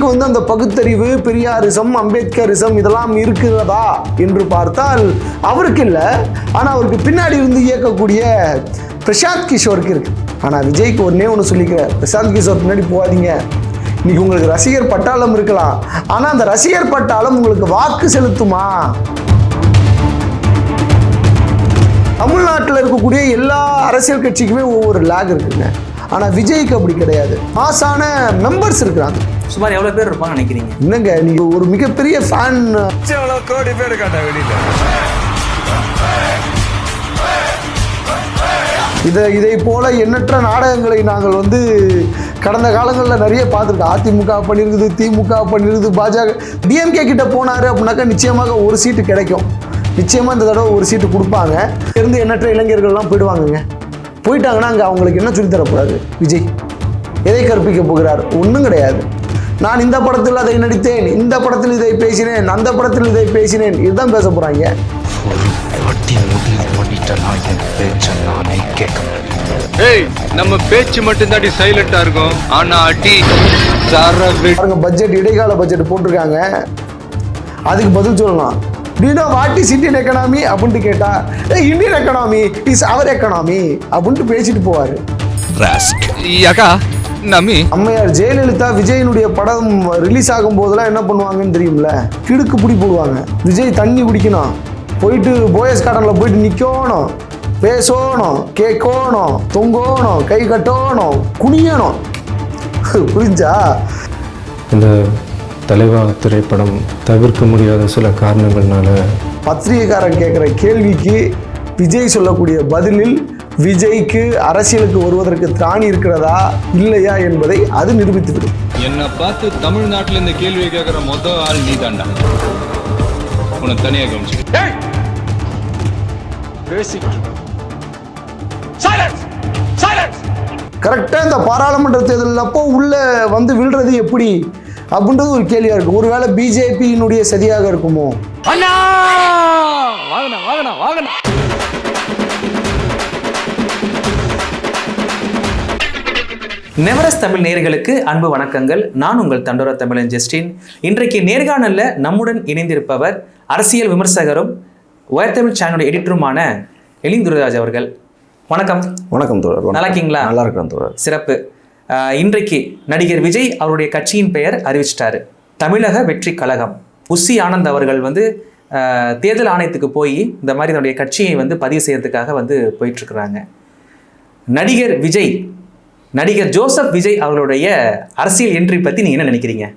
விஜய்க்கு வந்து அந்த பகுத்தறிவு, பெரியாரிசம், அம்பேத்கரிசம் இதெல்லாம் இருக்கிறதா என்று பார்த்தால் அவருக்கு இல்லை. ஆனால் அவருக்கு பின்னாடி இருந்து இயக்கக்கூடிய பிரசாந்த் கிஷோருக்கு இருக்கு. ஆனால் விஜய்க்கு ஒன்னே ஒன்று சொல்லிக்கிறேன், பிரசாந்த் கிஷோர் பின்னாடி போகாதீங்க. இன்னைக்கு உங்களுக்கு ரசிகர் பட்டாளம் இருக்கலாம், ஆனால் அந்த ரசிகர் பட்டாளம் உங்களுக்கு வாக்கு செலுத்துமா? தமிழ்நாட்டில் இருக்கக்கூடிய எல்லா அரசியல் கட்சிக்குமே ஒவ்வொரு லேக் இருக்குங்க. ஆனால் விஜய்க்கு அப்படி கிடையாது. மாசான மெம்பர்ஸ் இருக்கிறாங்க. சுமார் எவ்வளோ பேர் இருப்பாங்க நினைக்கிறீங்க? என்னங்க நீங்க ஒரு மிகப்பெரிய ஃபேன், கோடி பேர் காட்ட வெளியில. இதை போல எண்ணற்ற நாடகங்களை நாங்கள் வந்து கடந்த காலங்களில் நிறைய பார்த்துருக்கோம். அதிமுக பண்ணியிருக்குது, திமுக பண்ணியிருக்குது, பாஜக. டிஎம்கே கிட்ட போனார் அப்படின்னாக்கா நிச்சயமாக ஒரு சீட்டு கிடைக்கும். நிச்சயமாக இந்த தடவை ஒரு சீட்டு கொடுப்பாங்க. இருந்து எண்ணற்ற இளைஞர்கள்லாம் போயிடுவாங்கங்க. போயிட்டாங்கன்னா அங்கே அவங்களுக்கு என்ன சொல்லித்தரக்கூடாது? விஜய் எதை கற்பிக்க போகிறார்? ஒன்றும் கிடையாது. நான் இந்த படத்தில் அதை நடித்தேன், இந்த படத்தில் இதை பேசினேன், அந்த படத்தில் இதை பேசினேன், இதுதான் பேச போகிறாங்க. நம்ம பேச்சு மட்டும் தான் சைலண்டா இருக்கும். ஆனா அடி பாருங்க, பட்ஜெட் இடைக்கால பட்ஜெட் போட்டிருக்காங்க. அதுக்கு பதில் சொல்லலாம். Do you know what is Indian economy அப்படின்ட்டு கேட்டா, Indian economy is our economy அப்படின்ட்டு பேசிட்டு போவார். அம்மையார் ஜெயலலிதா விஜயனுடைய படம் ரிலீஸ் ஆகும் போதெல்லாம் என்ன பண்ணுவாங்கன்னு தெரியும்ல? கிடுக்கு பிடி போடுவாங்க. விஜய் தண்ணி குடிக்கணும், போயிட்டு போயஸ் கார்டனில் போயிட்டு நிற்கணும், பேசணும், கேட்கணும், தொங்கணும், கை கட்டணும், குனியணும். புரிஞ்சா? இந்த தலைவா திரைப்படம் தவிர்க்க முடியாத சில காரணங்கள்னால பத்திரிகைக்காரன் கேட்குற கேள்விக்கு விஜய் சொல்லக்கூடிய பதிலில் விஜய்க்கு அரசியலுக்கு வருவதற்கு திராணி இருக்கிறதா இல்லையா என்பதை அது நிரூபித்துவிடும். என்னை பார்த்து தமிழ்நாட்டில் இந்த கேள்வியை கேட்குற மொதல் ஆள் நீ தாண்டா. உனக்கு தனியாக கவனிச்சு கரெக்டாக இந்த பாராளுமன்ற தேர்தல் அப்போ உள்ள வந்து விழுறது எப்படி அப்படின்றது ஒரு கேள்வியாக இருக்கும். ஒருவேளை பிஜேபியினுடைய சதியாக இருக்குமோ? நெவரஸ் தமிழ் நேயர்களுக்கு அன்பு வணக்கங்கள். நான் உங்கள் தண்டோரா தமிழன் ஜஸ்டின். இன்றைக்கு நேர்காணலில் நம்முடன் இணைந்திருப்பவர் அரசியல் விமர்சகரும் உயர்தமிழ் சேனலுடைய எடிட்டருமான எழிந்துரைராஜ் அவர்கள். வணக்கம். வணக்கம் தோழர். நல்லா இருக்கீங்களா? நல்லா இருக்கிறேன் தோழர். சிறப்பு. இன்றைக்கு நடிகர் விஜய் அவருடைய கட்சியின் பெயர் அறிவிச்சிட்டாரு, தமிழக வெற்றி கழகம். புசி ஆனந்த் அவர்கள் வந்து தேர்தல் ஆணையத்துக்கு போய் இந்த மாதிரி தன்னுடைய கட்சியை வந்து பதிவு செய்யறதுக்காக வந்து போயிட்டுருக்குறாங்க. நடிகர் விஜய், நடிகர் ஜோசப் விஜய் அவர்களுடைய அரசியல் என்ட்ரி பற்றி நீங்கள் என்ன நினைக்கிறீங்க?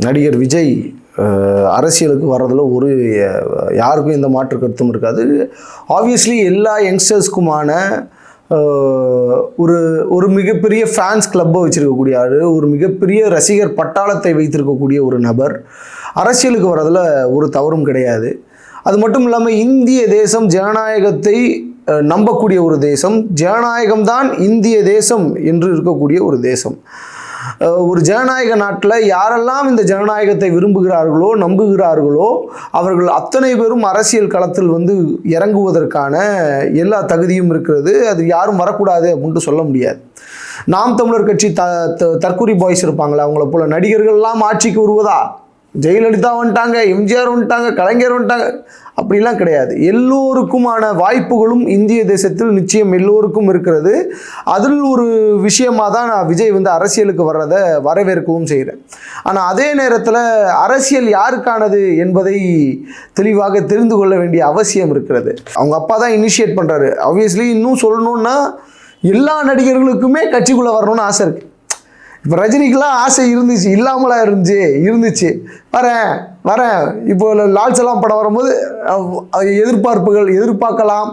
நடிகர் விஜய் அரசியலுக்கு வர்றதில் யாருக்கும் எந்த மாற்று கருத்தும் இருக்காது. ஆப்வியஸ்லி எல்லா யங்ஸ்டர்ஸ்க்குமான ஒரு மிகப்பெரிய ஃபேன்ஸ் கிளப்பை வச்சுருக்கக்கூடிய ஆள், ஒரு மிகப்பெரிய ரசிகர் பட்டாளத்தை வைத்திருக்கக்கூடிய ஒரு நபர். அரசியலுக்கு வர்றதில் ஒரு தவறும் கிடையாது. அது மட்டும் இல்லாமல் இந்திய தேசம் ஜனநாயகத்தை நம்பக்கூடிய ஒரு தேசம், ஜனநாயகம்தான் இந்திய தேசம் என்று இருக்கக்கூடிய ஒரு தேசம். ஒரு ஜனநாயக நாட்டில் யாரெல்லாம் இந்த ஜனநாயகத்தை விரும்புகிறார்களோ, நம்புகிறார்களோ, அவர்கள் அத்தனை பேரும் அரசியல் களத்தில் வந்து இறங்குவதற்கான எல்லா தகுதியும் இருக்கிறது. அது யாரும் வரக்கூடாது அப்படின்ட்டு சொல்ல முடியாது. நாம் தமிழர் கட்சி தற்கூரி பாய்ஸ் இருப்பாங்களா, அவங்கள போல நடிகர்கள்லாம் ஆட்சிக்கு வருவதா? ஜெயலலிதா வந்துட்டாங்க, எம்ஜிஆர் வந்துட்டாங்க, கலைஞர் வந்துட்டாங்க, அப்படிலாம் கிடையாது. எல்லோருக்குமான வாய்ப்புகளும் இந்திய தேசத்தில் நிச்சயம் எல்லோருக்கும் இருக்கிறது. அதில் ஒரு விஷயமாக தான் நான் விஜய் வந்து அரசியலுக்கு வர்றதை வரவேற்கவும் செய்கிறேன். ஆனால் அதே நேரத்தில் அரசியல் யாருக்கானது என்பதை தெளிவாக தெரிந்து கொள்ள வேண்டிய அவசியம் இருக்கிறது. அவங்க அப்பா தான் இனிஷியேட் பண்ணுறாரு. ஆப்வியஸ்லி இன்னும் சொல்லணுன்னா எல்லா நடிகர்களுக்குமே கட்சிக்குள்ளே வரணும்னு ஆசை இருக்குது. இப்போ ரஜினிக்கெலாம் ஆசை இருந்துச்சு, இல்லாமலாம் இருந்துச்சு. வரேன் இப்போ லால்சலாம் படம் வரும்போது எதிர்பார்க்கலாம்,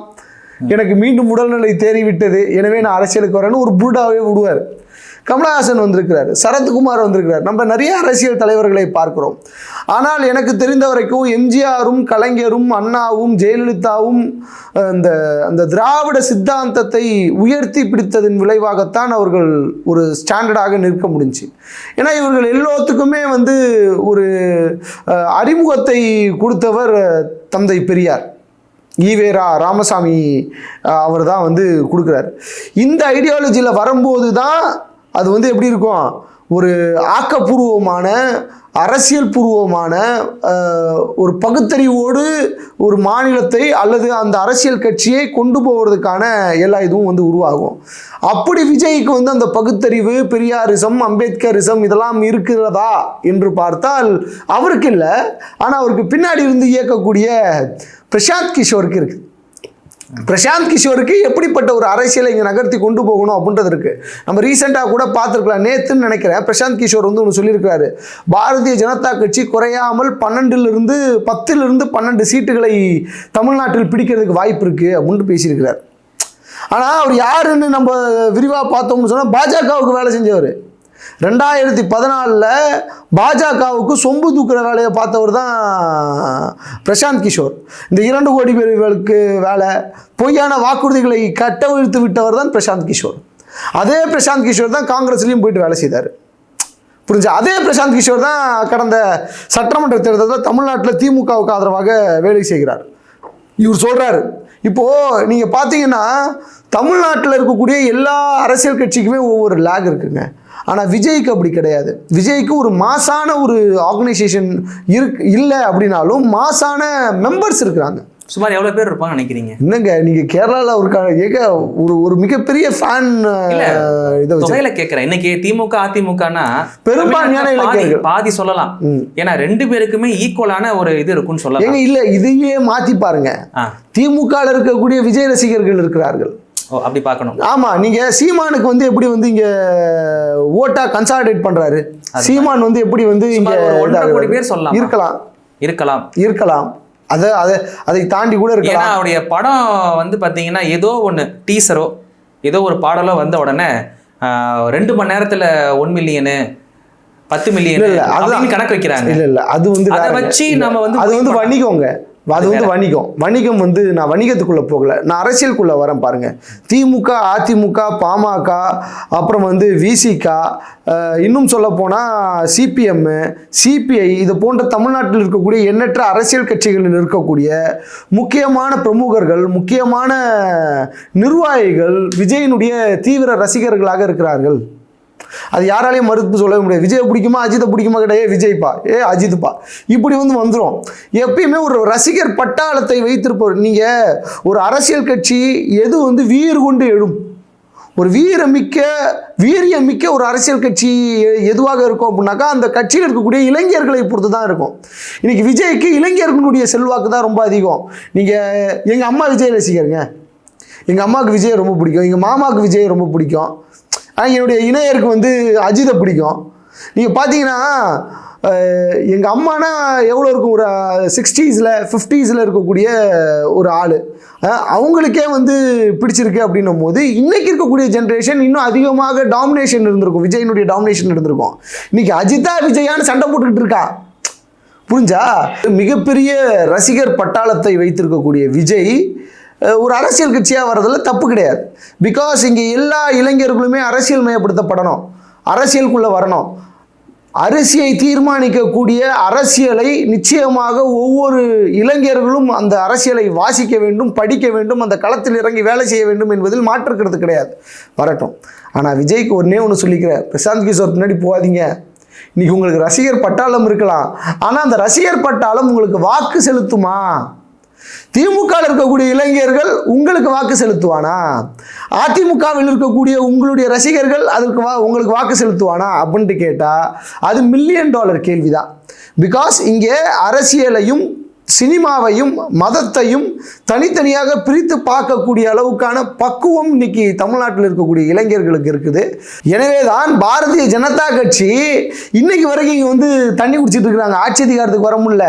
எனக்கு மீண்டும் உடல்நிலை தேறிவிட்டது, எனவே நான் அரசியலுக்கு வரேன்னு ஒரு புருடாவே விடுவார். கமலஹாசன் வந்திருக்கிறார், சரத்குமார் வந்திருக்கிறார், நம்ம நிறைய அரசியல் தலைவர்களை பார்க்கிறோம். ஆனால் எனக்கு தெரிந்த வரைக்கும் எம்ஜிஆரும் கலைஞரும் அண்ணாவும் ஜெயலலிதாவும் அந்த திராவிட சித்தாந்தத்தை உயர்த்தி பிடித்ததன் விளைவாகத்தான் அவர்கள் ஒரு ஸ்டாண்டர்டாக நிற்க முடிஞ்சு. ஏன்னா இவர்கள் எல்லாத்துக்குமே வந்து ஒரு அறிமுகத்தை கொடுத்தவர் தந்தை பெரியார். ஈவேரா ராமசாமி அவர் தான் வந்து கொடுக்குறாரு. இந்த ஐடியாலஜியில் வரும்போது தான் அது வந்து எப்படி இருக்கும், ஒரு ஆக்கப்பூர்வமான அரசியல் பூர்வமான ஒரு பகுத்தறிவோடு ஒரு மாநிலத்தை அல்லது அந்த அரசியல் கட்சியை கொண்டு போவதற்கான எல்லா இதுவும் வந்து உருவாகும். அப்படி விஜய்க்கு வந்து அந்த பகுத்தறிவு, பெரியாரிசம், அம்பேத்கரிசம் இதெல்லாம் இருக்கிறதா என்று பார்த்தால் அவருக்கு இல்லை. ஆனால் அவருக்கு பின்னாடி இருந்து இயக்கக்கூடிய பிரசாந்த் கிஷோருக்கு இருக்குது. பிரசாந்த் கிஷோருக்கு எப்படிப்பட்ட ஒரு அரசியலை இங்கே நகர்த்தி கொண்டு போகணும் அப்படின்றது இருக்குது. நம்ம ரீசெண்டாக கூட பார்த்துருக்கலாம், நேற்றுன்னு நினைக்கிறேன், பிரசாந்த் கிஷோர் வந்து ஒன்று சொல்லியிருக்கிறாரு, பாரதிய ஜனதா கட்சி குறையாமல் 10 சீட்டுகளை தமிழ்நாட்டில் பிடிக்கிறதுக்கு வாய்ப்பு இருக்குது அப்படின்ட்டு பேசியிருக்கிறார். ஆனால் அவர் யாருன்னு நம்ம விரிவாக பார்த்தோம்னு சொன்னால் பாஜகவுக்கு வேலை செஞ்சவர். 2014 பாஜகவுக்கு சொம்பு தூக்குற வேலையை பார்த்தவர் தான் பிரசாந்த் கிஷோர். இந்த 2 கோடி பேர்களுக்கு வேலை, பொய்யான வாக்குறுதிகளை கட்டவிழ்த்து விட்டவர் தான் பிரசாந்த் கிஷோர். அதே பிரசாந்த் கிஷோர் தான் காங்கிரஸ்லையும் போயிட்டு வேலை செய்தார். புரிஞ்சா? அதே பிரசாந்த் கிஷோர் தான் கடந்த சட்டமன்ற தேர்தலில் தமிழ்நாட்டில் திமுகவுக்கு ஆதரவாக வேலை செய்கிறார். இவர் சொல்கிறாரு, இப்போது நீங்கள் பார்த்தீங்கன்னா தமிழ்நாட்டில் இருக்கக்கூடிய எல்லா அரசியல் கட்சிக்குமே ஒவ்வொரு லேக் இருக்குங்க. ஆனால் விஜய்க்கு அப்படி கிடையாது. விஜய்க்கு ஒரு மாசான ஒரு ஆர்கனைசேஷன் இல்லை அப்படின்னாலும் மாசான மெம்பர்ஸ் இருக்கிறாங்க. சுமார் எவ்வளோ பேர் இருப்பாங்க நினைக்கிறீங்க? என்னங்க நீங்கள் கேரளாவில் ஒரு மிகப்பெரிய ஃபேன் இதை தொகையில கேட்குறேன். இன்னைக்கு திமுக அதிமுகனா பெரும்பான்மையான இளைஞர்கள் பாதி சொல்லலாம். ஏன்னா 2 பேருக்குமே ஈக்குவலான ஒரு இது இருக்குன்னு சொல்லலாம். ஏங்க இல்லை, இதையே மாற்றி பாருங்க. திமுகவில் இருக்கக்கூடிய விஜய் ரசிகர்கள் இருக்கிறார்கள். அப்படி பார்க்கணும். ஆமா, நீங்க சீமானுக்கு வந்து எப்படி வந்து இங்க ஓட்டா கன்சாலிடேட் பண்றாரு, சீமான் வந்து எப்படி வந்து இங்க 1.5 கோடி பேர் சொல்லலாம், இருக்கலாம். அதை தாண்டி கூட இருக்கலாம். ஏன்னா அவருடைய படம் வந்து பாத்தீங்கன்னா ஏதோ ஒன்று டீசரோ ஏதோ ஒரு பாடலோ வந்த உடனே 2 மணி நேரத்துல 1 மில்லியனு 10 மில்லியன் அப்படின்னு கணக்கு வைக்கிறாங்க. இல்ல அது வந்து அதை வச்சு நம்ம வந்து அது வந்து வணிகங்க. அது வந்து வணிகம் வந்து நான் வணிகத்துக்குள்ளே போகலை, நான் அரசியலுக்குள்ளே வரேன் பாருங்க. திமுக, அதிமுக, பாமக, அப்புறம் வந்து விசிக, இன்னும் சொல்ல போனால் சிபிஎம், சிபிஐ, இது போன்ற தமிழ்நாட்டில் இருக்கக்கூடிய எண்ணற்ற அரசியல் கட்சிகளில் இருக்கக்கூடிய முக்கியமான பிரமுகர்கள், முக்கியமான நிர்வாகிகள் விஜயினுடைய தீவிர ரசிகர்களாக இருக்கிறார்கள். அது யாராலையும் மறுப்பு சொல்லவே முடியாது. விஜய் பிடிக்குமா, அஜித்தை பிடிக்குமா கிடையாது, விஜய்ப்பா அஜித்ப்பா இப்படி வந்துடும். எப்பயுமே ஒரு ரசிகர் பட்டாளத்தை வைத்திருப்பவர். நீங்கள் ஒரு அரசியல் கட்சி எது வந்து வீர் கொண்டு எழும், ஒரு வீரியமிக்க ஒரு அரசியல் கட்சி எதுவாக இருக்கும் அப்படின்னாக்கா அந்த கட்சியில் இருக்கக்கூடிய இளைஞர்களை பொறுத்து தான் இருக்கும். இன்னைக்கு விஜய்க்கு இளைஞர்களுடைய செல்வாக்கு தான் ரொம்ப அதிகம். நீங்கள் எங்கள் அம்மா விஜய் ரசிகருங்க, எங்கள் அம்மாவுக்கு விஜய் ரொம்ப பிடிக்கும், எங்கள் மாமாவுக்கு விஜய் ரொம்ப பிடிக்கும், என்னுடைய இணையருக்கு வந்து அஜித்தை பிடிக்கும். நீங்கள் பார்த்தீங்கன்னா எங்கள் அம்மானா எவ்வளோ இருக்கும், ஒரு 60s 50s இருக்கக்கூடிய ஒரு ஆள், அவங்களுக்கே வந்து பிடிச்சிருக்கு அப்படின்னும் போது இன்றைக்கி இருக்கக்கூடிய ஜென்ரேஷன் இன்னும் அதிகமாக டாமினேஷன் இருந்திருக்கும், விஜயினுடைய டாமினேஷன் இருந்திருக்கும். இன்றைக்கி அஜித்தா விஜயான்னு சண்டை போட்டுக்கிட்டு இருக்கா. புரிஞ்சா? மிகப்பெரிய ரசிகர் பட்டாளத்தை வைத்திருக்கக்கூடிய விஜய் ஒரு அரசியல் கட்சியாக வர்றதில் தப்பு கிடையாது. பிகாஸ் இங்கே எல்லா இளைஞர்களுமே அரசியல் மயப்படுத்தப்படணும், அரசியலுக்குள்ளே வரணும். அரசியலை தீர்மானிக்கக்கூடிய அரசியலை நிச்சயமாக ஒவ்வொரு இளைஞர்களும் அந்த அரசியலை வாசிக்க வேண்டும், படிக்க வேண்டும், அந்த களத்தில் இறங்கி வேலை செய்ய வேண்டும் என்பதில் மாற்றுக்கிறது கிடையாது, வரட்டும். ஆனால் விஜய்க்கு ஒன்று சொல்லிக்கிறேன், பிரசாந்த் கிஷோர் பின்னாடி போகாதீங்க. இன்றைக்கி உங்களுக்கு ரசிகர் பட்டாளம் இருக்கலாம், ஆனால் அந்த ரசிகர் பட்டாளம் உங்களுக்கு வாக்கு செலுத்துமா? திமுகவில் இருக்கக்கூடிய இளைஞர்கள் உங்களுக்கு வாக்கு செலுத்துவானா? அதிமுகவில் இருக்கக்கூடிய உங்களுடைய ரசிகர்கள் அதற்கு உங்களுக்கு வாக்கு செலுத்துவானா அப்படின்ட்டு கேட்டால் அது $1 மில்லியன் கேள்விதான். பிகாஸ் இங்கே அரசியலையும் சினிமாவையும் மதத்தையும் தனித்தனியாக பிரித்து பார்க்கக்கூடிய அளவுக்கான பக்குவம் இன்னைக்கு தமிழ்நாட்டில் இருக்கக்கூடிய இளைஞர்களுக்கு இருக்குது. எனவே தான் பாரதிய ஜனதா கட்சி இன்னைக்கு வரைக்கும் இங்கே வந்து தண்ணி குடிச்சிட்டு இருக்கிறாங்க, ஆட்சி அதிகாரத்துக்கு வர முடியல,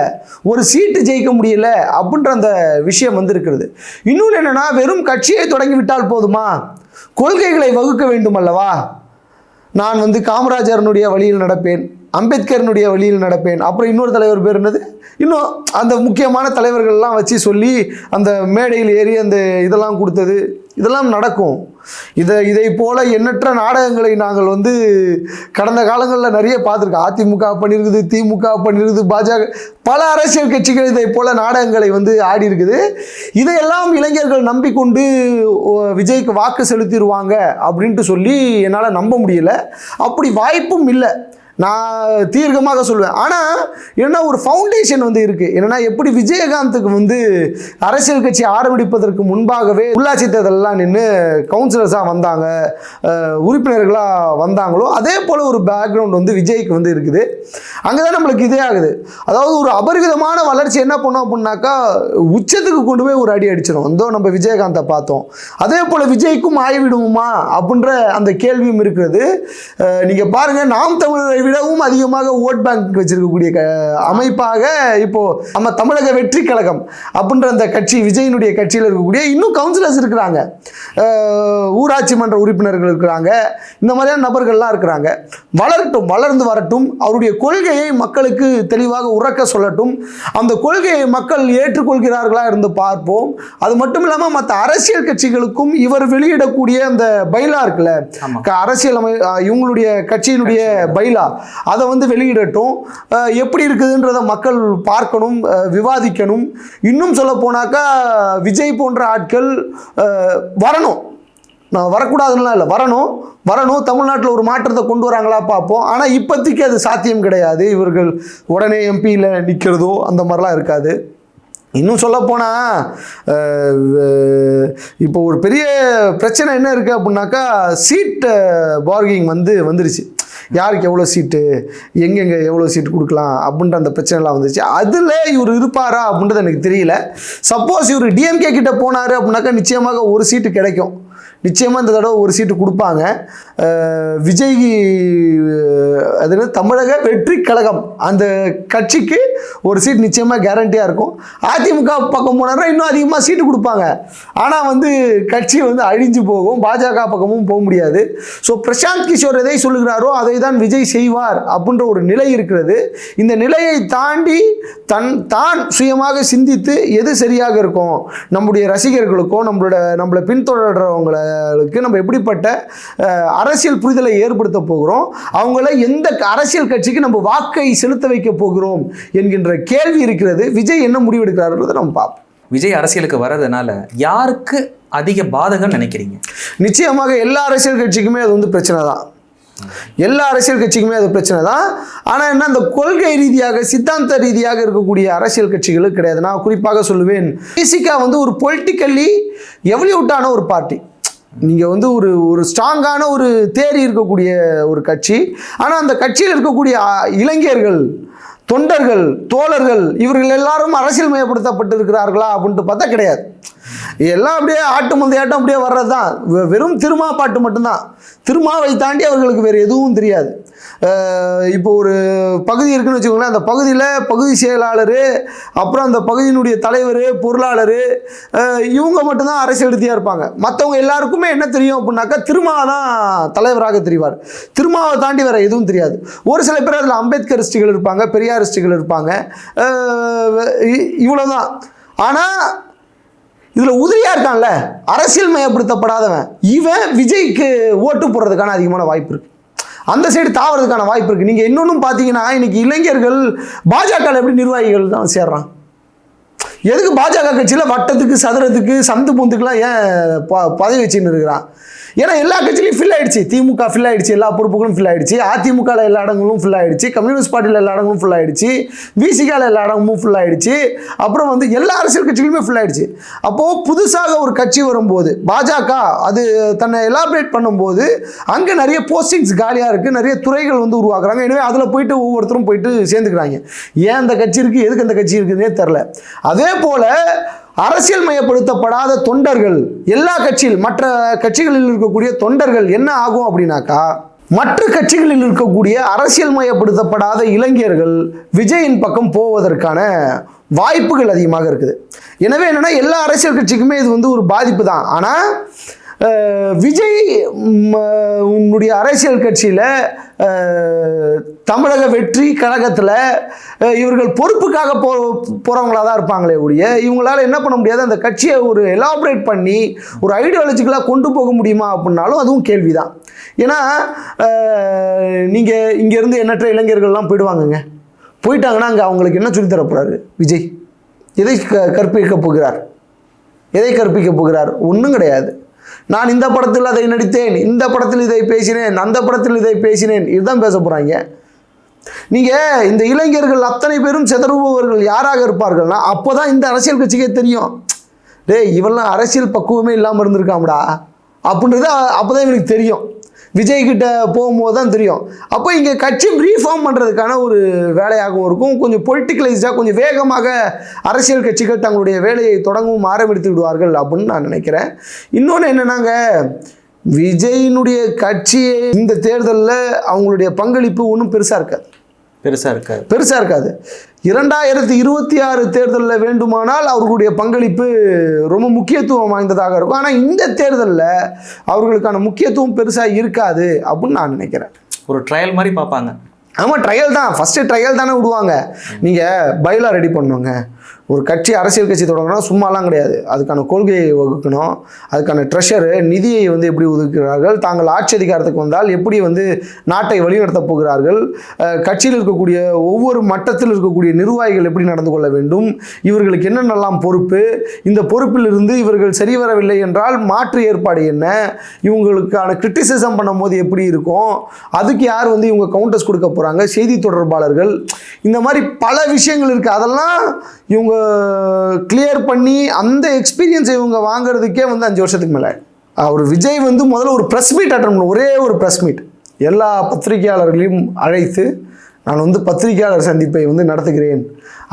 ஒரு சீட்டு ஜெயிக்க முடியல அப்படின்ற அந்த விஷயம் வந்து இருக்கிறது. இன்னொன்று என்னன்னா, வெறும் கட்சியை தொடங்கி விட்டால் போதுமா? கொள்கைகளை வகுக்க வேண்டும் அல்லவா? நான் வந்து காமராஜரனுடைய வழியில் நடப்பேன், அம்பேத்கரனுடைய வழியில் நடப்பேன், அப்புறம் இன்னொரு தலைவர் பேர் என்னது, இன்னும் அந்த முக்கியமான தலைவர்கள்லாம் வச்சு சொல்லி அந்த மேடையில் ஏறி அந்த இதெல்லாம் கொடுத்தது, இதெல்லாம் நடக்கும். இதை போல எண்ணற்ற நாடகங்களை நாங்கள் வந்து கடந்த காலங்களில் நிறைய பார்த்துருக்கோம். அதிமுக பண்ணியிருக்குது, திமுக பண்ணியிருக்குது, பாஜக, பல அரசியல் கட்சிகள் இதை போல நாடகங்களை வந்து ஆடி இருக்குது. இதையெல்லாம் இளைஞர்கள் நம்பிக்கொண்டு விஜய்க்கு வாக்கு செலுத்திடுவாங்க அப்படின்ட்டு சொல்லி என்னால் நம்ப முடியல. அப்படி வாய்ப்பும் இல்லை, நான் தீர்க்கமாக சொல்லுவேன். ஆனால் என்ன ஒரு ஃபவுண்டேஷன் வந்து இருக்குது. என்னென்னா எப்படி விஜயகாந்துக்கு வந்து அரசியல் கட்சி ஆரம்பிப்பதற்கு முன்பாகவே உள்ளாட்சி தேர்தலெலாம் நின்று கவுன்சிலர்ஸாக வந்தாங்க, உறுப்பினர்களாக வந்தாங்களோ, அதே போல் ஒரு பேக்ரவுண்ட் வந்து விஜய்க்கு வந்து இருக்குது. அங்கே தான் நம்மளுக்கு இதே ஆகுது. அதாவது ஒரு அபரிவிதமான வளர்ச்சி என்ன பண்ணோம் அப்படின்னாக்கா உச்சத்துக்கு கொண்டு போய் ஒரு அடி அடிச்சிடும். வந்தோ நம்ம விஜயகாந்தை பார்த்தோம், அதே போல் விஜய்க்கும் ஆய்விடுவோமா அப்படின்ற அந்த கேள்வியும் இருக்கிறது. நீங்கள் பாருங்கள், நாம் தமிழரை விடவும் அதிகமாக ஓட் பேங்க் வச்சிருக்கக்கூடிய அமைப்பாக இப்போ நம்ம தமிழக வெற்றி கழகம் அப்படின்ற அந்த கட்சி, விஜயினுடைய கட்சியில் இருக்கக்கூடிய இன்னும் கவுன்சிலர்ஸ் இருக்கிறாங்க, ஊராட்சி மன்ற உறுப்பினர்கள் இருக்கிறாங்க, இந்த மாதிரியான நபர்கள்லாம் இருக்கிறாங்க. வளரட்டும், வளர்ந்து வரட்டும், அவருடைய கொள்கையை மக்களுக்கு தெளிவாக உறக்க சொல்லட்டும். அந்த கொள்கையை மக்கள் ஏற்றுக்கொள்கிறார்களா இருந்து பார்ப்போம். அது மட்டும் இல்லாமல் மற்ற அரசியல் கட்சிகளுக்கும் இவர் வெளியிடக்கூடிய அந்த பைலா இருக்குல்ல, அரசியல் இவங்களுடைய கட்சியினுடைய பைலா, அதை வந்து வெளியிடட்டும். எப்படி இருக்குதுன்றதை மக்கள் பார்க்கணும், விவாதிக்கணும். இன்னும் சொல்ல போனாக்கா விஜய் போன்ற ஆட்கள் வரணும், நான் வரக்கூடாதுன்னா இல்லை, வரணும். தமிழ்நாட்டில் ஒரு மாற்றத்தை கொண்டு வராங்களா பார்ப்போம். ஆனால் இப்போதைக்கு அது சாத்தியம் கிடையாது. இவர்கள் உடனே எம்பியில் நிற்கிறதோ அந்த மாதிரிலாம் இருக்காது. இன்னும் சொல்லப்போனால் இப்போ ஒரு பெரிய பிரச்சனை என்ன இருக்குது அப்படின்னாக்கா சீட் பார்கிங் வந்துருச்சு. யாருக்கு எவ்வளோ சீட்டு, எங்கெங்கே எவ்வளோ சீட்டு கொடுக்கலாம் அப்படின்ற அந்த பிரச்சனைலாம் வந்துச்சு. அதில் இவர் இருப்பாரா அப்படின்றது எனக்கு தெரியல. சப்போஸ் இவர் டிஎம்கே கிட்ட போனார் அப்படின்னாக்கா நிச்சயமாக ஒரு சீட்டு கிடைக்கும், நிச்சயமாக இந்த தடவை ஒரு சீட்டு கொடுப்பாங்க. விஜய் அது தமிழக வெற்றி கழகம் அந்த கட்சிக்கு ஒரு சீட் நிச்சயமாக கேரண்டியாக இருக்கும். அதிமுக பக்கம் போனார்னா இன்னும் அதிகமாக சீட்டு கொடுப்பாங்க. ஆனால் வந்து கட்சி வந்து அழிஞ்சு போகும், பாஜக பக்கமும் போக முடியாது. ஸோ பிரசாந்த் கிஷோர் எதை சொல்லுகிறாரோ அதை தான் விஜய் செய்வார் அப்படின்ற ஒரு நிலை இருக்கிறது. இந்த நிலையை தாண்டி தான் சுயமாக சிந்தித்து எது சரியாக இருக்கும், நம்முடைய ரசிகர்களுக்கோ நம்மளை பின்தொடர்றவங்களுக்கு நம்ம எப்படிப்பட்ட அரசியல் புரிதலை ஏற்படுத்த போகிறோம், அவங்கள எந்த அரசியல் கட்சிக்கு நம்ம வாக்கை செலுத்த வைக்க போகிறோம் என்கின்ற கேள்வி இருக்கிறது. விஜய் என்ன முடிவெடுக்கிறார்ன்றதை நம்ம பார்ப்போம். விஜய் அரசியலுக்கு வர்றதுனால யாருக்கு அதிக பாதகம் நினைக்கிறீங்க? நிச்சயமாக எல்லா அரசியல் கட்சிக்குமே அது வந்து பிரச்சனை தான். எல்லா அரசியல் கட்சிக்குமே அது பிரச்சனை தான். ஆனால் என்ன, அந்த கொள்கை ரீதியாக சித்தாந்த ரீதியாக இருக்கக்கூடிய அரசியல் கட்சிகளுக்கு கிடையாது. நான் குறிப்பாக சொல்லுவேன், பேசிக்கா வந்து ஒரு பொலிட்டிக்கல்லி எவல்யூட்டான ஒரு பார்ட்டி. நீங்கள் வந்து ஒரு ஸ்ட்ராங்கான ஒரு தேரி இருக்கக்கூடிய ஒரு கட்சி. ஆனால் அந்த கட்சியில் இருக்கக்கூடிய இளைஞர்கள், தொண்டர்கள், தோழர்கள், இவர்கள் எல்லாரும் அரசியல் மயப்படுத்தப்பட்டு இருக்கிறார்களா அப்படின்ட்டு பார்த்தா கிடையாது. எல்லாம் அப்படியே ஆட்டு மந்தையாட்டம் அப்படியே வர்றது தான். வெறும் திருமா பாட்டு மட்டும்தான். திருமாவை தாண்டி அவர்களுக்கு வேறு எதுவும் தெரியாது. இப்போ ஒரு பகுதி இருக்குன்னு வச்சுக்கோங்களேன், அந்த பகுதியில் பகுதி செயலாளர், அப்புறம் அந்த பகுதியினுடைய தலைவர், பொருளாளர், இவங்க மட்டும்தான் அரசியல் ரீதியாக இருப்பாங்க. மற்றவங்க எல்லாருக்குமே என்ன தெரியும் அப்படின்னாக்கா திருமாவை தான் தலைவராக தெரிவார். திருமாவை தாண்டி வேறு எதுவும் தெரியாது. ஒரு சில பேர் அதில் அம்பேத்கரிஸ்டுகள் இருப்பாங்க, பெரியாரிஸ்டுகள் இருப்பாங்க, இவ்வளோதான். ஆனால் இதில் உதிரியாக இருக்கான்ல, அரசியல் மயப்படுத்தப்படாதவன், இவன் விஜய்க்கு ஓட்டு போடுறதுக்கான அதிகமான வாய்ப்பு இருக்குது. அந்த சைடு தாவறதுக்கான வாய்ப்பு இருக்குது. நீங்கள் இன்னொன்றும் பார்த்தீங்கன்னா இன்றைக்கி இளைஞர்கள் பாஜகவில் எப்படி நிர்வாகிகள் தான் சேர்றான். எதுக்கு பாஜக கட்சியில் வட்டத்துக்கு, சதுரத்துக்கு, சந்து பொந்துக்கெலாம் ஏன் பதவி வச்சுன்னு இருக்கிறான்? ஏன்னா எல்லா கட்சியிலையும் ஃபில் ஆகிடுச்சு. திமுக ஃபில் ஆகிடுச்சு, எல்லா பொறுப்புகளும் ஃபில் ஆகிடுச்சு. அதிமுகவில் எல்லா இடங்களும் ஃபில் ஆகிடுச்சு. கம்யூனிஸ்ட் பார்ட்டியில் எல்லா இடங்களும் ஃபில் ஆகிடுச்சு. விசிகாவில் எல்லா இடமும் ஃபில் ஆகிடுச்சு. அப்புறம் வந்து எல்லா அரசியல் கட்சிகளுமே ஃபில் ஆகிடுச்சு. அப்போது புதுசாக ஒரு கட்சி வரும்போது பாஜக அது தன்னை எலாபரேட் பண்ணும்போது அங்கே நிறைய போஸ்டிங்ஸ் காலியாக இருக்குது, நிறைய துறைகள் வந்து உருவாக்குறாங்க. எனவே அதில் போயிட்டு ஒவ்வொருத்தரும் போயிட்டு சேர்ந்துக்கிறாங்க. ஏன் அந்த கட்சி இருக்குது, எதுக்கு அந்த கட்சி இருக்குதுன்னே தெரில. அதே போல் அரசியல் மயப்படுத்தப்படாத தொண்டர்கள், எல்லா கட்சியில் மற்ற கட்சிகளில் இருக்கக்கூடிய தொண்டர்கள் என்ன ஆகும் அப்படின்னாக்கா, மற்ற கட்சிகளில் இருக்கக்கூடிய அரசியல் மயப்படுத்தப்படாத இளைஞர்கள் விஜயின் பக்கம் போவதற்கான வாய்ப்புகள் அதிகமாக இருக்குது. எனவே என்னென்னா எல்லா அரசியல் கட்சிக்குமே இது வந்து ஒரு பாதிப்பு தான். ஆனால் விஜய் உன்னுடைய அரசியல் கட்சியில் தமிழக வெற்றி கழகத்தில் இவர்கள் பொறுப்புக்காக போகிறவங்களாக தான் இருப்பாங்களே ஒழிய இவங்களால என்ன பண்ண முடியாது, அந்த கட்சியை ஒரு எலாபரேட் பண்ணி ஒரு ஐடியாலஜிக்கலாக கொண்டு போக முடியுமா அப்படின்னாலும் அதுவும் கேள்வி தான். ஏன்னா நீங்கள் இங்கேருந்து எண்ணற்ற இளைஞர்கள்லாம் போயிடுவாங்கங்க. போயிட்டாங்கன்னா அங்கே அவங்களுக்கு என்ன சொல்லித்தர போகிறாரு விஜய்? எதை கற்பிக்க போகிறார்? எதை கற்பிக்க போகிறார்? ஒன்றும் கிடையாது. நான் இந்த படத்தில் அதை நடித்தேன், இந்த படத்தில் இதை பேசினேன், அந்த படத்தில் இதை பேசினேன், இதுதான் பேச போகிறாங்க. நீங்கள் இந்த இளைஞர்கள் அத்தனை பேரும் சிதறுபவர்கள் யாராக இருப்பார்கள்னா அப்போ தான் இந்த அரசியல் கட்சிக்கே தெரியும், இவெல்லாம் அரசியல் பக்குவமே இல்லாமல் இருந்திருக்காமடா அப்படின்றது அப்போ தான் இவனுக்கு தெரியும். விஜய்கிட்ட போகும்போது தான் தெரியும். அப்போ இங்கே கட்சி ரீஃபார்ம் பண்ணுறதுக்கான ஒரு வேலையாகவும் இருக்கும். கொஞ்சம் பொலிட்டிக்கலைஸ்டாக கொஞ்சம் வேகமாக அரசியல் கட்சிகள் தங்களுடைய வேலையை தொடங்கவும் ஆரம்பித்து விடுவார்கள் அப்படின்னு நான் நினைக்கிறேன். இன்னொன்று என்னன்னாங்க, விஜயினுடைய கட்சியை இந்த தேர்தலில் அவங்களுடைய பங்களிப்பு ஒன்றும் பெருசாக இருக்காது. 2026 தேர்தலில் வேண்டுமானால் அவர்களுடைய பங்களிப்பு ரொம்ப முக்கியத்துவம் வாய்ந்ததாக இருக்கும். ஆனால் இந்த தேர்தலில் அவர்களுக்கான முக்கியத்துவம் பெருசாக இருக்காது அப்படின்னு நான் நினைக்கிறேன். ஒரு ட்ரையல் மாதிரி பார்ப்பாங்க. ஆமாம், ட்ரையல் தான். ஃபஸ்ட்டு ட்ரையல் தானே விடுவாங்க. நீங்கள் பைலா ரெடி பண்ணுவாங்க. ஒரு கட்சி அரசியல் கட்சி தொடங்கணும் சும்மாலாம் கிடையாது. அதுக்கான கொள்கையை வகுக்கணும், அதுக்கான ட்ரெஷரு நிதியை எப்படி ஒதுக்குகிறார்கள், தாங்கள் ஆட்சி அதிகாரத்துக்கு வந்தால் எப்படி நாட்டை வழிநடத்தப் போகிறார்கள், கட்சியில் இருக்கக்கூடிய ஒவ்வொரு மட்டத்தில் இருக்கக்கூடிய நிர்வாகிகள் எப்படி நடந்து கொள்ள வேண்டும், இவர்களுக்கு என்னென்னலாம் பொறுப்பு, இந்த பொறுப்பிலிருந்து இவர்கள் சரி வரவில்லை என்றால் மாற்று ஏற்பாடு என்ன, இவங்களுக்கான கிரிட்டிசிசம் பண்ணும்போது எப்படி இருக்கும், அதுக்கு யார் இவங்க கவுண்டர்ஸ் கொடுக்க போகிறாங்க, செய்தி தொடர்பாளர்கள், இந்த மாதிரி பல விஷயங்கள் இருக்குது. அதெல்லாம் இவங்க கிளியர் பண்ணி அந்த எக்ஸ்பீரியன்ஸை இவங்க வாங்குறதுக்கே 5 வருஷத்துக்கு மேலே. அவர் விஜய் முதல்ல ஒரு ப்ரெஸ் மீட் அட்டன் பண்ண, ஒரே ஒரு ப்ரெஸ் மீட் எல்லா பத்திரிகையாளர்களையும் அழைத்து நான் பத்திரிகையாளர் சந்திப்பை நடத்துகிறேன்,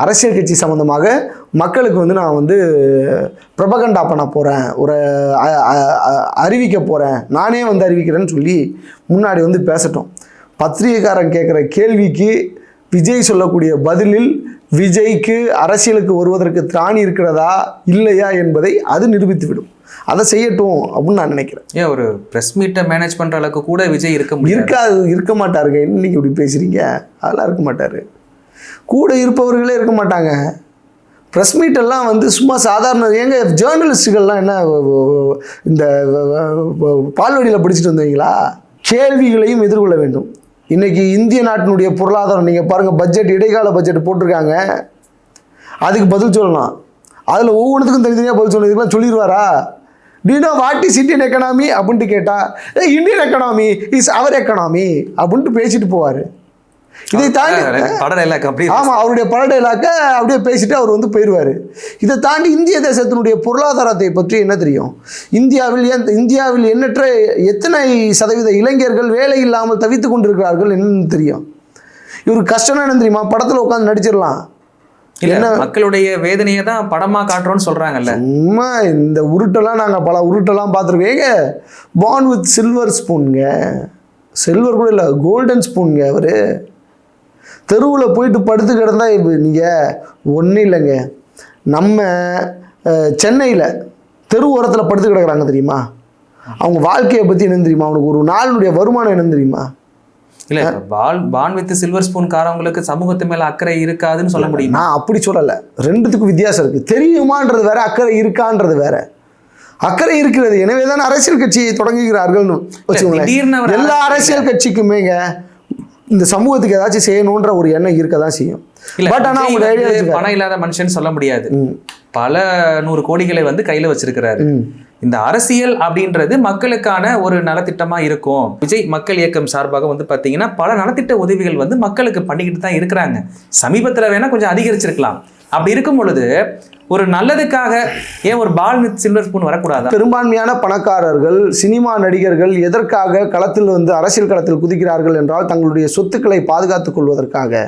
அரசியல் கட்சி சம்மந்தமாக மக்களுக்கு நான் ப்ரொபகண்டா பண்ண போகிறேன், ஒரு அறிவிக்க போகிறேன், நானே அறிவிக்கிறேன்னு சொல்லி முன்னாடி பேசட்டும். பத்திரிகைக்காரன் கேட்குற கேள்விக்கு விஜய் சொல்லக்கூடிய பதிலில் விஜய்க்கு அரசியலுக்கு வருவதற்கு திராணி இருக்கிறதா இல்லையா என்பதை அது நிரூபித்துவிடும். அதை செய்யட்டும் அப்படின்னு நான் நினைக்கிறேன். ஏன் ஒரு ப்ரெஸ் மீட்டை மேனேஜ் பண்ணுற அளவுக்கு கூட விஜய் இருக்க மாட்டாருங்க. இன்னைக்கு இப்படி பேசுகிறீங்க, அதெல்லாம் இருக்க மாட்டார். கூட இருப்பவர்களே இருக்க மாட்டாங்க. ப்ரெஸ் மீட்டெல்லாம் சும்மா சாதாரண, ஏங்க ஜேர்னலிஸ்டுகள்லாம் என்ன இந்த பால்வடியில் படிச்சுட்டு வந்தீங்களா? கேள்விகளையும் எதிர்கொள்ள வேண்டும். இன்றைக்கி இந்திய நாட்டினுடைய பொருளாதாரம் நீங்கள் பாருங்கள், பட்ஜெட் இடைக்கால பட்ஜெட் போட்டிருக்காங்க, அதுக்கு பதில் சொல்லலாம். அதில் ஒவ்வொன்றுத்துக்கும் தனித்தனியாக பதில் சொல்லணும். இதுக்கெல்லாம் சொல்லிடுவாரா? Do you know what is Indian economy அப்படின்ட்டு கேட்டால் Indian economy is our economy அப்படின்ட்டு பேசிட்டு போவார். இதை தாண்டி ஆமாம், அவருடைய பட டைலாக்கை அப்படியே பேசிட்டு அவர் போயிடுவார். இதை தாண்டி இந்திய தேசத்தினுடைய பொருளாதாரத்தை பற்றி என்ன தெரியும்? இந்தியாவில் எண்ணற்ற எத்தனை சதவீத இளைஞர்கள் வேலை இல்லாமல் தவித்து கொண்டிருக்கிறார்கள் என்னன்னு தெரியும். இவருக்கு கஷ்டம்னா என்ன தெரியுமா? படத்தில் உட்காந்து நடிச்சிடலாம். என்ன மக்களுடைய வேதனையை தான் படமாக காட்டுறோன்னு சொல்கிறாங்கல்ல. சும்மா இந்த உருட்டெல்லாம் நாங்கள் பல உருட்டெல்லாம் பார்த்துருக்கேங்க. பார்ன் வித் சில்வர் ஸ்பூனுங்க, சில்வர் கூட இல்லை, கோல்டன் ஸ்பூனுங்க. அவர் தெருவில் போயிட்டு படுத்து கிடந்தா நீங்கள் ஒன்றும் இல்லைங்க. நம்ம சென்னையில் தெரு ஓரத்தில் படுத்து கிடக்குறாங்க தெரியுமா? அவங்க வாழ்க்கையை பற்றி என்ன தெரியுமா? அவனுக்கு ஒரு நாளுடைய வருமானம் என்ன தெரியுமா? இல்லை, பான் வித் சில்வர் ஸ்பூன் காரவங்களுக்கு சமூகத்து மேலே அக்கறை இருக்காதுன்னு சொல்ல முடியும். நான் அப்படி சொல்லலை, ரெண்டுத்துக்கும் வித்தியாசம் இருக்குது. தெரியுமான்றது வேற, அக்கறை இருக்கான்றது வேற. அக்கறை இருக்கிறது, எனவே தான் அரசியல் கட்சியை தொடங்குகிறார்கள்னு வச்சுக்கோங்களேன். எல்லா அரசியல் கட்சிக்குமேங்க இந்த சமூகத்துக்கு ஏதாச்சும் செய்யணுன்ற ஒரு எண்ணம் இருக்க தான் செய்யும். பட் ஆனால் அவங்க பணம் இல்லாத மனுஷன் சொல்ல முடியாது. பல 100 கோடிகளை கையில் வச்சிருக்கிறாரு. இந்த அரசியல் அப்படின்றது மக்களுக்கான ஒரு நலத்திட்டமாக இருக்கும். விஜய் மக்கள் இயக்கம் சார்பாக பார்த்தீங்கன்னா பல நலத்திட்ட உதவிகள் மக்களுக்கு பண்ணிக்கிட்டு தான் இருக்கிறாங்க. சமீபத்தில் வேணால் கொஞ்சம் அதிகரிச்சிருக்கலாம். அப்படி இருக்கும் பொழுது ஒரு நல்லதுக்காக ஏன் ஒரு பால் வித் சில்வர் ஸ்பூன் வரக்கூடாது? பெரும்பான்மையான பணக்காரர்கள், சினிமா நடிகர்கள் எதற்காக களத்தில் அரசியல் களத்தில் குதிக்கிறார்கள் என்றால் தங்களுடைய சொத்துக்களை பாதுகாத்துக் கொள்வதற்காக,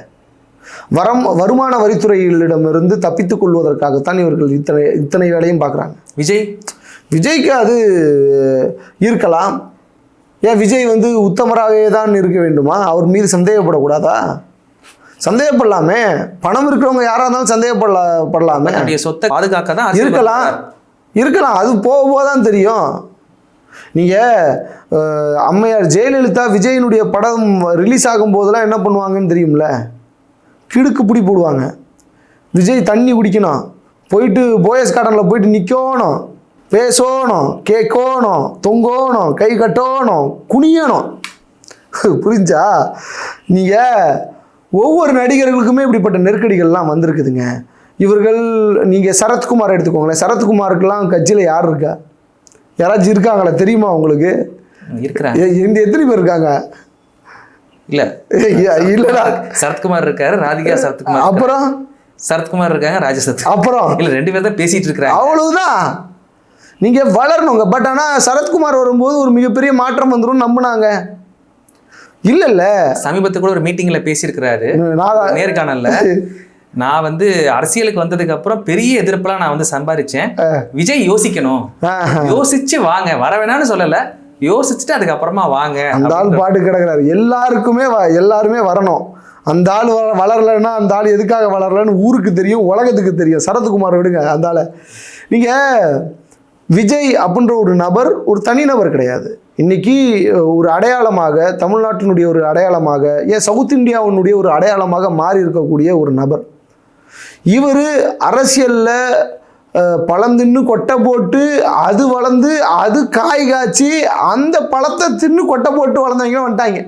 வருமான வரித்துறையிடமிருந்து தப்பித்துக் கொள்வதற்காகத்தான் இவர்கள் இத்தனை வேலையும் பார்க்குறாங்க. விஜய்க்கு அது இருக்கலாம். ஏன் விஜய் உத்தமராகவே தான் இருக்க வேண்டுமா? அவர் மீது சந்தேகப்படக்கூடாதா? சந்தேகப்படலாமே. பணம் இருக்கிறவங்க யாராக இருந்தாலும் சந்தேகப்படலாமே. சொத்தை பாதுகாக்க தான் இருக்கலாம். அது போக தான் தெரியும். நீங்கள் அம்மையார் ஜெயலலிதா விஜயனுடைய படம் ரிலீஸ் ஆகும் போதெல்லாம் என்ன பண்ணுவாங்கன்னு தெரியும்ல, கிடுக்கு பிடி போடுவாங்க. விஜய் தண்ணி குடிக்கணும், போயிட்டு போயஸ் கார்டனில் போயிட்டு நிற்கணும், பேசணும், கேட்கணும், தொங்கணும், கை கட்டணும், குனியணும். புரிஞ்சா? நீங்கள் ஒவ்வொரு நடிகர்களுக்குமே இப்படிப்பட்ட நெருக்கடிகள்லாம் வந்திருக்குதுங்க. இவர்கள் நீங்கள் சரத்குமார் எடுத்துக்கோங்களேன். சரத்குமாருக்கெல்லாம் கட்சியில் யார் இருக்கா? யாராச்சும் இருக்காங்களா தெரியுமா உங்களுக்கு? இருக்கிறாங்க. எத்தனை பேர் இருக்காங்க? இல்ல இல்லடா, சரத்குமார் இருக்காரு, ராதிகா சரத்குமார், அப்புறம் சரத்குமார் இருக்காங்க, ராஜசத், அப்புறம் இல்ல 2 பேர் தான் பேசிட்டு இருக்காங்க. அவ்வளவுதான். நீங்க வளரணுங்க. பட் ஆனா சரத்குமார் வரும்போது ஒரு மிகப்பெரிய மாற்றம் வந்துடும் நம்பினாங்க. இல்ல சமீபத்துக்கு கூட ஒரு மீட்டிங்ல பேசியிருக்கிறாரு நேர்காணல்ல. நான் வந்து அரசியலுக்கு வந்ததுக்கு அப்புறம் பெரிய எதிர்ப்பெல்லாம் நான் வந்து சம்பாதிச்சேன். விஜய் யோசிக்கணும், யோசிச்சு வாங்க, வர வேணாம்னு சொல்லல, யோசிச்சுட்டு அதுக்கப்புறமா வாங்க. அந்த ஆள் பாட்டு கிடக்குறாரு. எல்லாருமே வரணும். அந்த ஆள் வளரலைன்னா அந்த ஆள் எதுக்காக வளரலன்னு ஊருக்கு தெரியும், உலகத்துக்கு தெரியும். சரத்குமார் விடுங்க அந்த ஆளை. நீங்க விஜய் அப்படின்ற ஒரு நபர் ஒரு தனிநபர் கிடையாது. இன்னைக்கு ஒரு அடையாளமாக, தமிழ்நாட்டினுடைய ஒரு அடையாளமாக, ஏன் சவுத் இந்தியாவினுடைய ஒரு அடையாளமாக மாறி இருக்கக்கூடிய ஒரு நபர். இவர் அரசியலில் பழம் தின்னு கொட்டை போட்டு அது வளர்ந்து அது காய் காய்ச்சி அந்த பழத்தை தின்னு கொட்டை போட்டு வளர்ந்தவங்க வந்துட்டாங்க.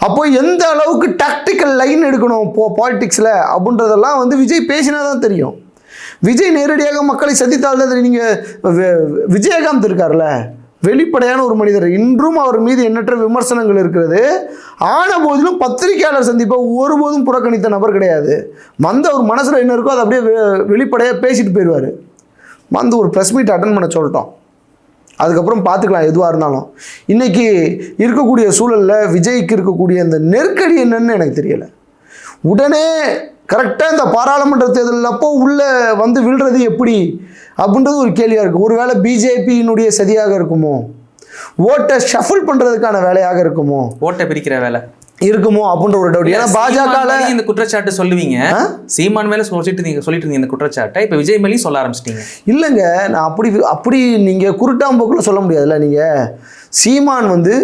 அப்போ எந்த அளவுக்கு டாக்டிக்கல் லைன் எடுக்கணும் பாலிடிக்ஸில் அப்படின்றதெல்லாம் வந்து விஜய் பேசினா தான் தெரியும். விஜய் நேரடியாக மக்களை சந்தித்தால் தான் தெரியும். நீங்கள் விஜயகாந்த் இருக்கார்ல, வெளிப்படையான ஒரு மனிதர். இன்றும் அவர் மீது எண்ணற்ற விமர்சனங்கள் இருக்கிறது. ஆன போதிலும் பத்திரிகையாளர் சந்திப்பை ஒருபோதும் புறக்கணித்த நபர் கிடையாது. அவர் மனசில் என்ன இருக்கோ அதை அப்படியே வெளிப்படையாக பேசிட்டு போயிடுவார். ஒரு ப்ரெஸ் மீட் அட்டன் பண்ண சொல்லிட்டோம், அதுக்கப்புறம் பார்த்துக்கலாம் எதுவாக இருந்தாலும். இன்றைக்கி இருக்கக்கூடிய சூழலில் விஜய்க்கு இருக்கக்கூடிய அந்த நெருக்கடி என்னன்னு எனக்கு தெரியலை. உடனே கரெக்டாக இந்த பாராளுமன்ற தேர்தல் அப்போ உள்ளே வந்து விழுறது எப்படி அப்படின்றது ஒரு கேள்வியாக இருக்குது. ஒருவேளை பிஜேபியினுடைய சதியாக இருக்குமோ, ஓட்டை ஷஃபிள் பண்ணுறதுக்கான வேலையாக இருக்குமோ, ஓட்டை பிரிக்கிற வேலை இருக்குமோ அப்படின்ற ஒரு டவுட். ஏன்னா பாஜக இந்த குற்றச்சாட்டு சொல்லுவீங்க, சீமான் மேலே சொல்லிட்டு இருந்தீங்க இந்த குற்றச்சாட்டை, இப்போ விஜய் மேலேயும் சொல்ல ஆரம்பிச்சிட்டீங்க. இல்லைங்க, நான் அப்படி நீங்கள் குருட்டாம்போக்கில் சொல்ல முடியாதுல்ல. நீங்கள் சீமான் வந்து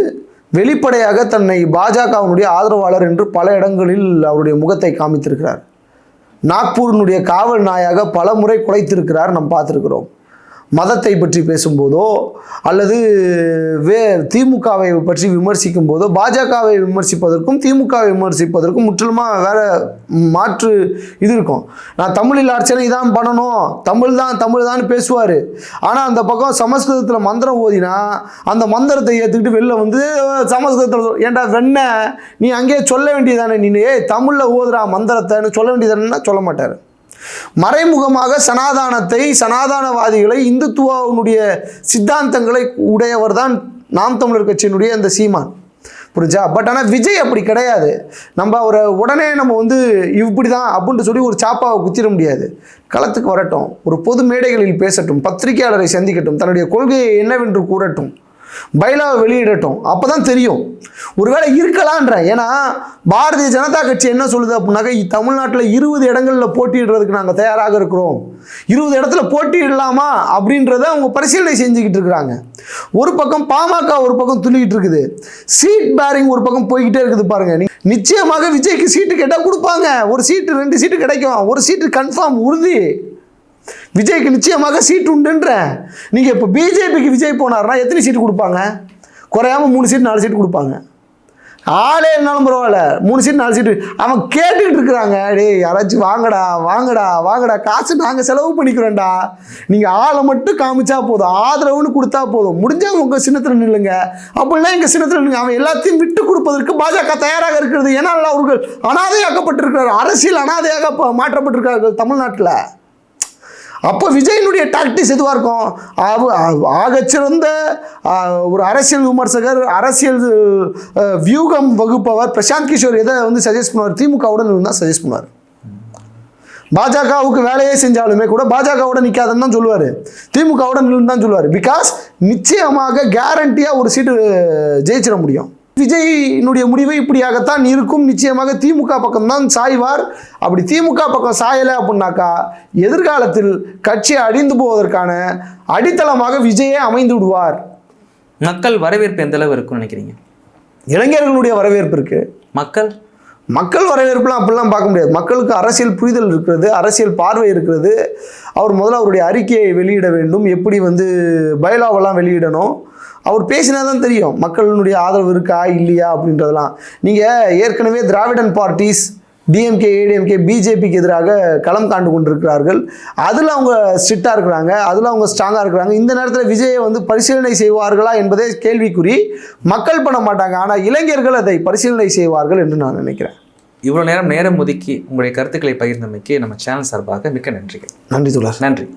வெளிப்படையாக தன்னை பாஜகவினுடைய ஆதரவாளர் என்று பல இடங்களில் அவருடைய முகத்தை காமித்திருக்கிறார். நாக்பூரினுடைய காவல் நாயாக பல முறை குலைத்திருக்கிறார், நம்ம பார்த்துருக்கிறோம். மதத்தை பற்றி பேசும்போதோ அல்லது திமுகவை பற்றி விமர்சிக்கும் போதோ, பாஜகவை விமர்சிப்பதற்கும் திமுகவை விமர்சிப்பதற்கும் முற்றிலுமாக வேறு மாற்று இது இருக்கும். நான் தமிழில் அர்ச்சனை தான் பண்ணணும், தமிழ் தான் பேசுவார். ஆனால் அந்த பக்கம் சமஸ்கிருதத்தில் மந்திரம் ஓதினா அந்த மந்திரத்தை ஏற்றுக்கிட்டு வெளில வந்து சமஸ்கிருதத்தில் ஏன்டா வெண்ண நீ அங்கேயே சொல்ல வேண்டியதானே, நீ தமிழில் ஓதுறா மந்திரத்தைன்னு சொல்ல வேண்டியதானேன்னா சொல்ல மாட்டார். மறைமுகமாக சனாதானவாதிகளை, இந்துத்துவனுடைய சித்தாந்தங்களை உடையவர் தான் நாம் தமிழர் கட்சியினுடைய அந்த சீமான். புரிஞ்சா? பட் ஆனால் விஜய் அப்படி கிடையாது. நம்ம அவரை உடனே நம்ம வந்து இப்படி தான் அப்படின்ட்டு சொல்லி ஒரு சாப்பாவை குத்திட முடியாது. களத்துக்கு வரட்டும், ஒரு பொது மேடைகளில் பேசட்டும், பத்திரிகையாளரை சந்திக்கட்டும், தன்னுடைய கொள்கையை என்னவென்று கூறட்டும், பைலாவை வெளியிடட்டும், அப்போ தான் தெரியும். ஒருவேளை இருக்கலான்றேன். ஏன்னா பாரதிய ஜனதா கட்சி என்ன சொல்லுது அப்படின்னாக்கா, தமிழ்நாட்டில் 20 இடங்களில் போட்டியிடுறதுக்கு நாங்கள் தயாராக இருக்கிறோம், 20 இடத்துல போட்டியிடலாமா அப்படின்றத அவங்க பரிசீலனை செஞ்சுக்கிட்டு இருக்கிறாங்க. ஒரு பக்கம் பாமக ஒரு பக்கம் துள்ளிக்கிட்டு இருக்குது, சீட் பேரிங் ஒரு பக்கம் போய்கிட்டே இருக்குது. பாருங்க, நிச்சயமாக விஜய்க்கு சீட்டு கேட்டால் கொடுப்பாங்க. ஒரு சீட்டு 2 சீட்டு கிடைக்கும், ஒரு சீட்டு கன்ஃபார்ம் உறுதி. விஜய்க்கு நிச்சயமாக சீட்டு உண்டுன்ற. நீங்கள் இப்போ பிஜேபிக்கு விஜய் போனார்னா எத்தனை சீட்டு கொடுப்பாங்க? குறையாம 3 சீட் 4 சீட்டு கொடுப்பாங்க. ஆளே இருந்தாலும் பரவாயில்ல, 3 சீட் 4 சீட்டு அவன் கேட்டுக்கிட்டு இருக்கிறாங்க. டேய் யாராச்சும் வாங்கடா, காசு நாங்கள் செலவு பண்ணிக்கிறோம்டா, நீங்கள் ஆளை மட்டும் காமிச்சா போதும், ஆதரவுன்னு கொடுத்தா போதும், முடிஞ்சவங்க உங்கள் சின்னத்தில் நில்லுங்க, அப்படின்னா எங்கள் சின்னத்தில் நில்லுங்க. அவன் எல்லாத்தையும் விட்டு கொடுப்பதற்கு பாஜக தயாராக இருக்கிறது. ஏன்னா அவர்கள் அனாதையாக்கப்பட்டிருக்கிறார், அரசியல் அனாதையாக மாற்றப்பட்டிருக்கிறார்கள் தமிழ்நாட்டில். அப்போ விஜயனுடைய டாக்டிக்ஸ் எதுவாக இருக்கும்? ஆகச்சிறந்த ஒரு அரசியல் விமர்சகர், அரசியல் வியூகம் வகுப்பவர் பிரசாந்த் கிஷோர் எதை வந்து சஜஸ்ட் பண்ணுவார்? திமுகவுடன் தான் சஜஸ்ட் பண்ணுவார். பாஜகவுக்கு வேலையே செஞ்சாலுமே கூட பாஜகவோட நிற்காதுன்னு தான் சொல்லுவார், திமுகவோட நின்று தான் சொல்லுவார். பிகாஸ் நிச்சயமாக கேரண்டியாக ஒரு சீட்டு ஜெயிச்சிட முடியும். விஜயினுடைய முடிவு இப்படியாகத்தான் இருக்கும், நிச்சயமாக திமுக பக்கம்தான் சாய்வார். அப்படி திமுக பக்கம் சாயலை அப்படின்னாக்கா எதிர்காலத்தில் கட்சி அழிந்து போவதற்கான அடித்தளமாக விஜயே அமைந்து விடுவார். மக்கள் வரவேற்பு எந்த அளவு இருக்கும்னு நினைக்கிறீங்க? இளைஞர்களுடைய வரவேற்பு இருக்கு. மக்கள் வரவேற்புலாம் அப்படிலாம் பார்க்க முடியாது. மக்களுக்கு அரசியல் புரிதல் இருக்கிறது, அரசியல் பார்வை இருக்கிறது. அவர் முதல்ல அவருடைய அறிக்கையை வெளியிட வேண்டும், எப்படி பைலாவெல்லாம் வெளியிடணும், அவர் பேசினா தான் தெரியும் மக்களுடைய ஆதரவு இருக்கா இல்லையா அப்படின்றதெல்லாம். நீங்கள் ஏற்கனவே திராவிடன் பார்ட்டிஸ் டிஎம்கே, ஏடிஎம்கே, பிஜேபிக்கு எதிராக களம் காண்டு கொண்டிருக்கிறார்கள். அதில் அவங்க ஸ்ட்ரிக்டாக இருக்கிறாங்க, அதில் அவங்க ஸ்ட்ராங்காக இருக்கிறாங்க. இந்த நேரத்தில் விஜயை பரிசீலனை செய்வார்களா என்பதே கேள்விக்குறி. மக்கள் பண்ண மாட்டாங்க, ஆனால் இளைஞர்கள் அதை பரிசீலனை செய்வார்கள் என்று நான் நினைக்கிறேன். இவ்வளோ நேரம் ஒதுக்கி உங்களுடைய கருத்துக்களை பகிர்ந்தமைக்கு நம்ம சேனல் சார்பாக மிக்க நன்றிகள். நன்றி தோழர். நன்றி.